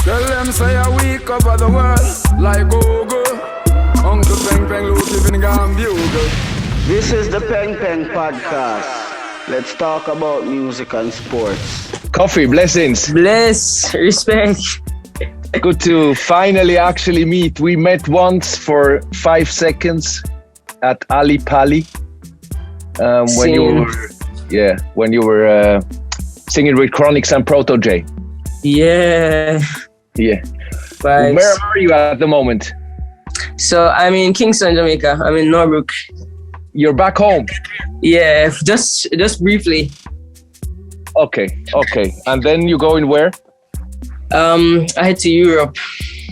Tell them say we cover the world like Google. Uncle Peng Peng Luke living in Bugle. This is the Peng Peng podcast. Let's talk about music and sports. Koffee, blessings. Bless, respect. Good to finally actually meet. We met once for 5 seconds at Ali Pali when you were singing with Chronics and Proto J. Yeah. Vibes. Where are you at the moment? So I'm in Kingston, Jamaica. I'm in Norbrook. You're back home? Yeah, just briefly. Okay. And then you going where? I head to Europe.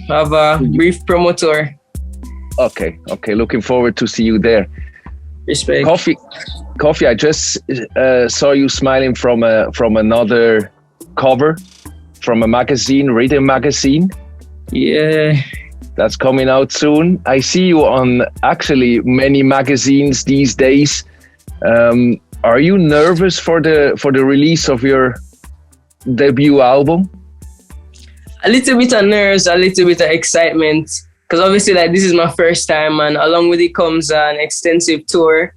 I have a brief promo tour. Okay. Looking forward to see you there. Respect. Koffee. I just saw you smiling from another cover from a magazine, Rhythm magazine. Yeah. That's coming out soon. I see you on actually many magazines these days. Are you nervous for the release of your debut album? A little bit of nerves, a little bit of excitement. Because obviously, this is my first time, and along with it comes an extensive tour,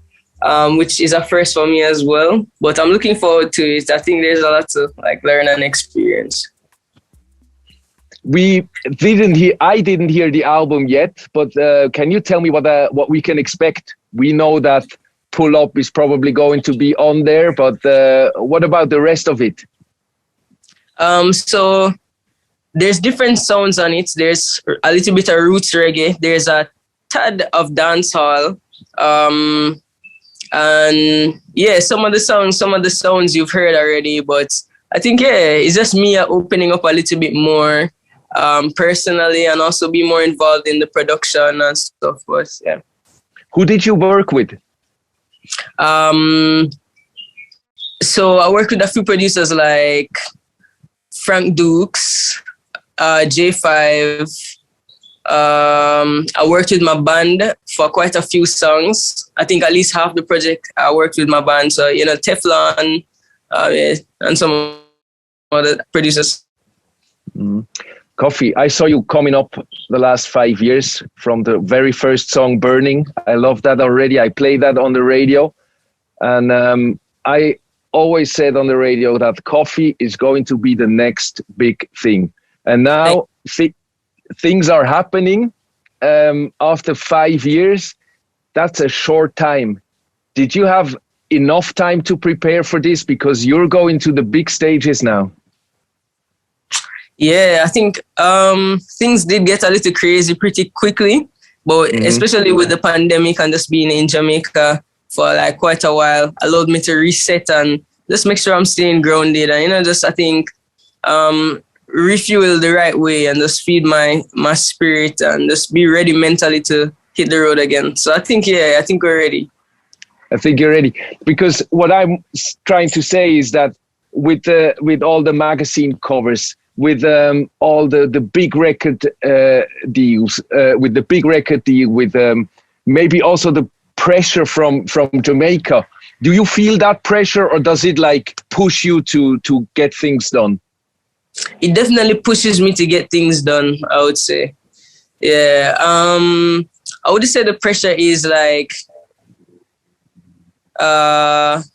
which is a first for me as well. But I'm looking forward to it. I think there's a lot to learn and experience. I didn't hear the album yet, but can you tell me what we can expect? We know that Pull Up is probably going to be on there, but what about the rest of it? So there's different sounds on it. There's a little bit of roots reggae. There's a tad of dancehall. And yeah, some of the sounds you've heard already, but I think, it's just me opening up a little bit more personally, and also be more involved in the production and stuff. But yeah. Who did you work with? So I worked with a few producers like Frank Dukes, J5. I worked with my band for quite a few songs. I think at least half the project I worked with my band. So, Teflon, and some other producers. Koffee, I saw you coming up the last 5 years from the very first song, Burning. I love that already. I played that on the radio. And I always said on the radio that Koffee is going to be the next big thing. And now things are happening after 5 years. That's a short time. Did you have enough time to prepare for this? Because you're going to the big stages now. Yeah, I think things did get a little crazy pretty quickly, but especially with the pandemic and just being in Jamaica for quite a while, allowed me to reset and just make sure I'm staying grounded and, I think refuel the right way and just feed my spirit and just be ready mentally to hit the road again. So I think we're ready. I think you're ready, because what I'm trying to say is that with all the magazine covers, with all the big record deals, with the big record deal, with maybe also the pressure from Jamaica. Do you feel that pressure, or does it push you to get things done? It definitely pushes me to get things done, I would say. Yeah. I would say the pressure is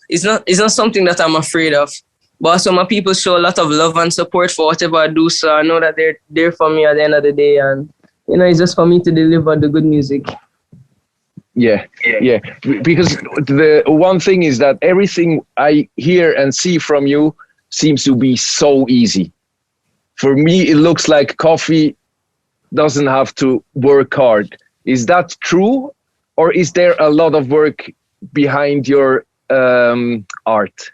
it's not something that I'm afraid of. But also my people show a lot of love and support for whatever I do. So I know that they're there for me at the end of the day. And, it's just for me to deliver the good music. Yeah. Because the one thing is that everything I hear and see from you seems to be so easy. For me, it looks like Koffee doesn't have to work hard. Is that true? Or is there a lot of work behind your art?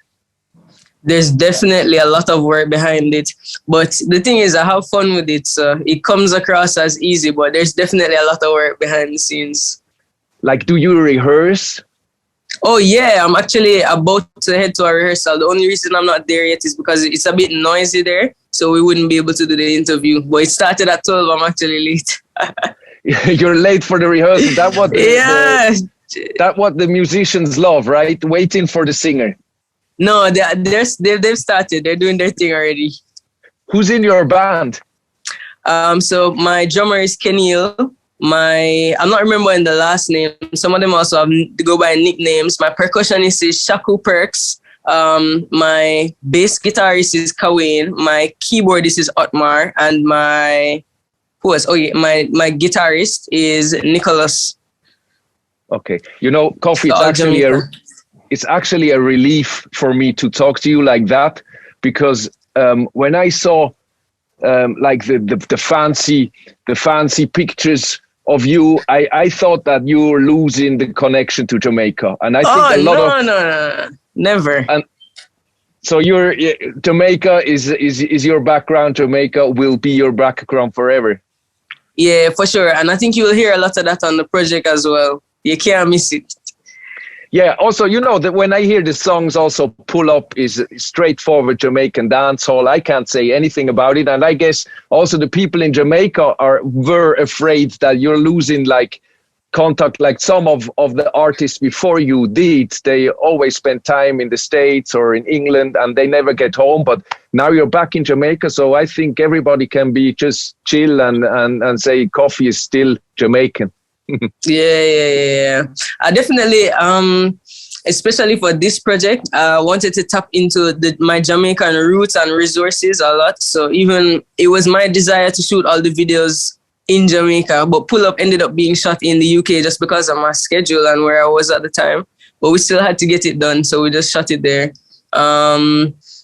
There's definitely a lot of work behind it. But the thing is, I have fun with it. So it comes across as easy, but there's definitely a lot of work behind the scenes. Do you rehearse? Oh, yeah. I'm actually about to head to a rehearsal. The only reason I'm not there yet is because it's a bit noisy there. So we wouldn't be able to do the interview. But it started at 12. I'm actually late. You're late for the rehearsal. That's what the musicians love, right? Waiting for the singer. No, they've started. They're doing their thing already. Who's in your band? So my drummer is Kenil. I'm not remembering the last name. Some of them also go by nicknames. My percussionist is Shaku Perks. My bass guitarist is Kawane. My keyboardist is Otmar, and my guitarist is Nicholas. Okay, Koffee, it's actually a relief for me to talk to you like that, because when I saw like the fancy pictures of you, I thought that you were losing the connection to Jamaica, and I think no, never. And so Jamaica is your background. Jamaica will be your background forever. Yeah, for sure, and I think you will hear a lot of that on the project as well. You can't miss it. Yeah, also, that when I hear the songs, also Pull Up is straightforward Jamaican dancehall. I can't say anything about it. And I guess also the people in Jamaica were afraid that you're losing like contact, like some of the artists before you did. They always spend time in the States or in England and they never get home. But now you're back in Jamaica. So I think everybody can be just chill and say Koffee is still Jamaican. Yeah. I definitely, especially for this project, I wanted to tap into my Jamaican roots and resources a lot. So even it was my desire to shoot all the videos in Jamaica, but Pull Up ended up being shot in the UK just because of my schedule and where I was at the time. But we still had to get it done, so we just shot it there.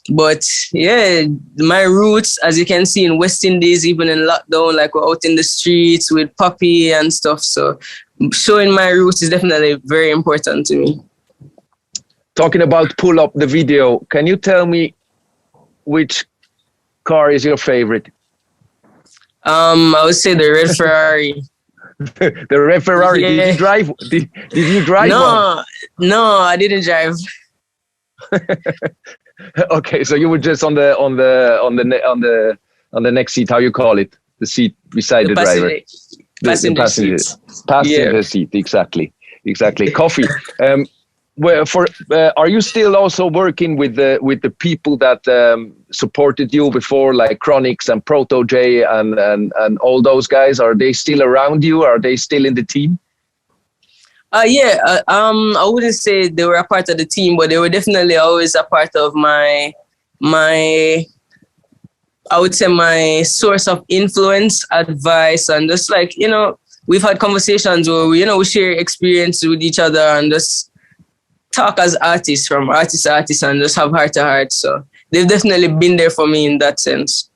But yeah, my roots, as you can see in West Indies, even in lockdown, like we're out in the streets with Poppy and stuff. So showing my roots is definitely very important to me. Talking about Pull Up, the video, can you tell me which car is your favorite? I would say the red Ferrari. The red Ferrari. Yeah. Did you drive? Did you drive? No, I didn't drive. Okay, so you were just on the next seat. How you call it? The seat beside the driver. Passenger seat. Exactly. Koffee. Are you still also working with the people that supported you before, like Chronix and Proto J and all those guys? Are they still around you? Are they still in the team? I wouldn't say they were a part of the team, but they were definitely always a part of my I would say my source of influence, advice, and just like, we've had conversations where we share experience with each other and just talk as artists, from artist to artist, and just have heart to heart. So they've definitely been there for me in that sense.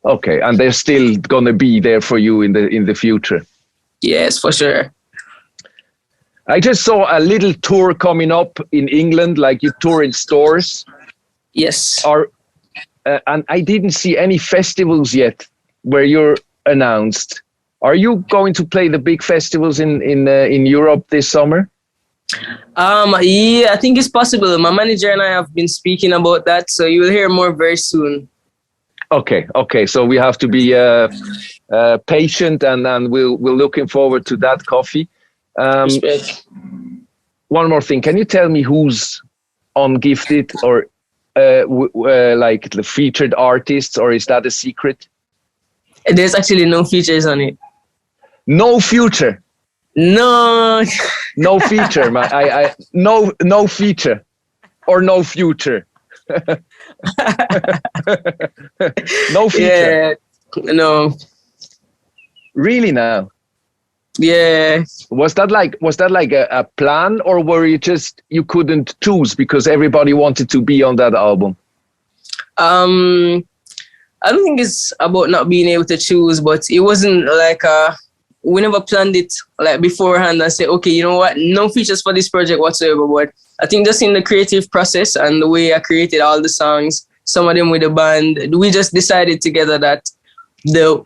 Okay, and they're still gonna be there for you in the future. Yes, for sure. I just saw a little tour coming up in England, like you tour in stores. Yes. And I didn't see any festivals yet where you're announced. Are you going to play the big festivals in Europe this summer? Yeah, I think it's possible. My manager and I have been speaking about that, so you will hear more very soon. Okay. So we have to be patient, and we're looking forward to that, Koffee. One more thing. Can you tell me who's on Gifted, or like the featured artists, or is that a secret? There's actually no features on it. No future. No. No feature, man. No feature, or no future. No feature. Yeah. No. Really now? Yeah. Was that like a plan, or were you couldn't choose because everybody wanted to be on that album? I don't think it's about not being able to choose, but it wasn't like we never planned it like beforehand and say, okay, you know what, no features for this project whatsoever. But I think just in the creative process and the way I created all the songs, some of them with the band, we just decided together that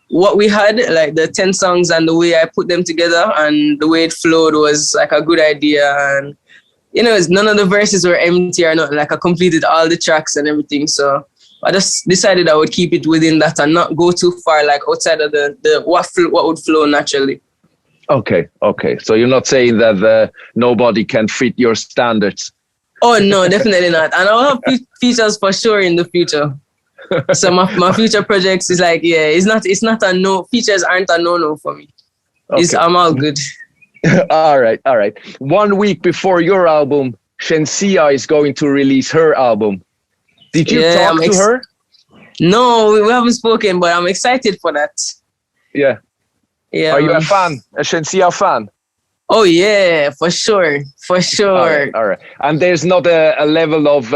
what we had, like the 10 songs and the way I put them together and the way it flowed was like a good idea. And, none of the verses were empty or not. Like I completed all the tracks and everything. So I just decided I would keep it within that and not go too far, like outside of what would flow naturally. Okay. So you're not saying that nobody can fit your standards? Oh, no, definitely not. And I'll have features for sure in the future. So my future projects is like, yeah, it's not a no. Features aren't a no for me. Okay. I'm all good. All right. 1 week before your album, Shenseea is going to release her album. Did you talk to her? No, we haven't spoken, but I'm excited for that. Yeah. Yeah. Are you a fan? A Shenseea fan? Oh yeah, for sure. All right. And there's not a level of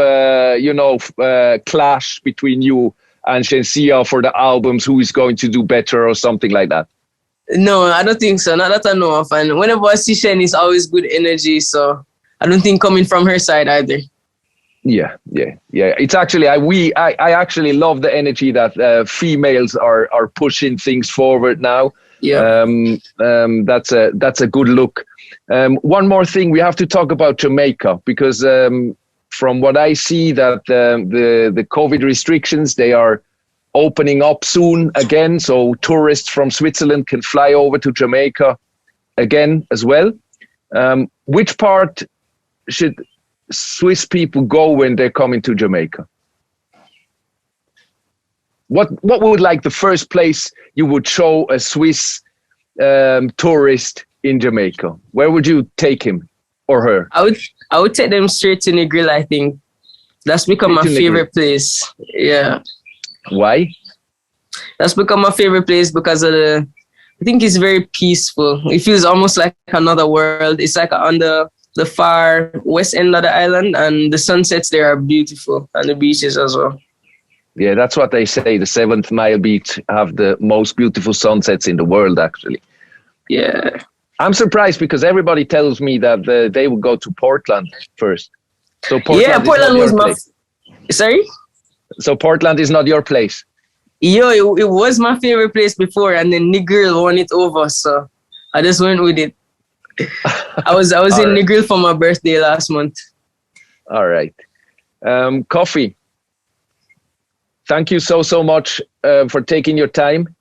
clash between you and Shenseea for the albums, who is going to do better or something like that? No, I don't think so. Not that I know of. And whenever I see Shen, it's always good energy. So I don't think coming from her side either. Yeah. It's actually I actually love the energy that females are pushing things forward now. Yeah. That's a good look. One more thing, we have to talk about Jamaica, because from what I see that the COVID restrictions, they are opening up soon again, so tourists from Switzerland can fly over to Jamaica again as well. Which part should Swiss people go when they're coming to Jamaica? What would like the first place you would show a Swiss tourist in Jamaica? Where would you take him or her? I would take them straight to Negril. I think that's become my favorite place. Yeah. Why? That's become my favorite place because of I think it's very peaceful. It feels almost like another world. It's like on the far west end of the island, and the sunsets there are beautiful, and the beaches as well. Yeah, that's what they say. The 7th Mile Beach have the most beautiful sunsets in the world, actually. Yeah. I'm surprised because everybody tells me that they would go to Portland first. So Portland was my... Sorry? So Portland is not your place? Yo, it was my favorite place before, and then Negril won it over, so I just went with it. I was in Negril for my birthday last month. All right. Koffee, thank you so much for taking your time.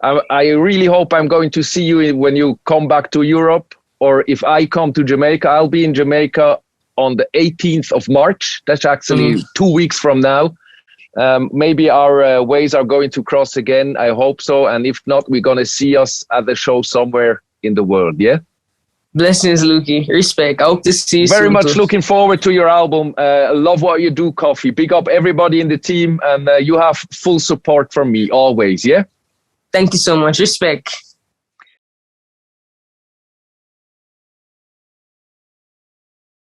I really hope I'm going to see you when you come back to Europe, or if I come to Jamaica. I'll be in Jamaica on the 18th of March. That's actually 2 weeks from now. Maybe our ways are going to cross again. I hope so. And if not, we're going to see us at the show somewhere in the world. Yeah. Blessings, Lukey. Respect. I hope to see you very soon much too. Looking forward to your album. Love what you do, Koffee. Big up everybody in the team, and you have full support from me always. Yeah. Thank you so much. Respect.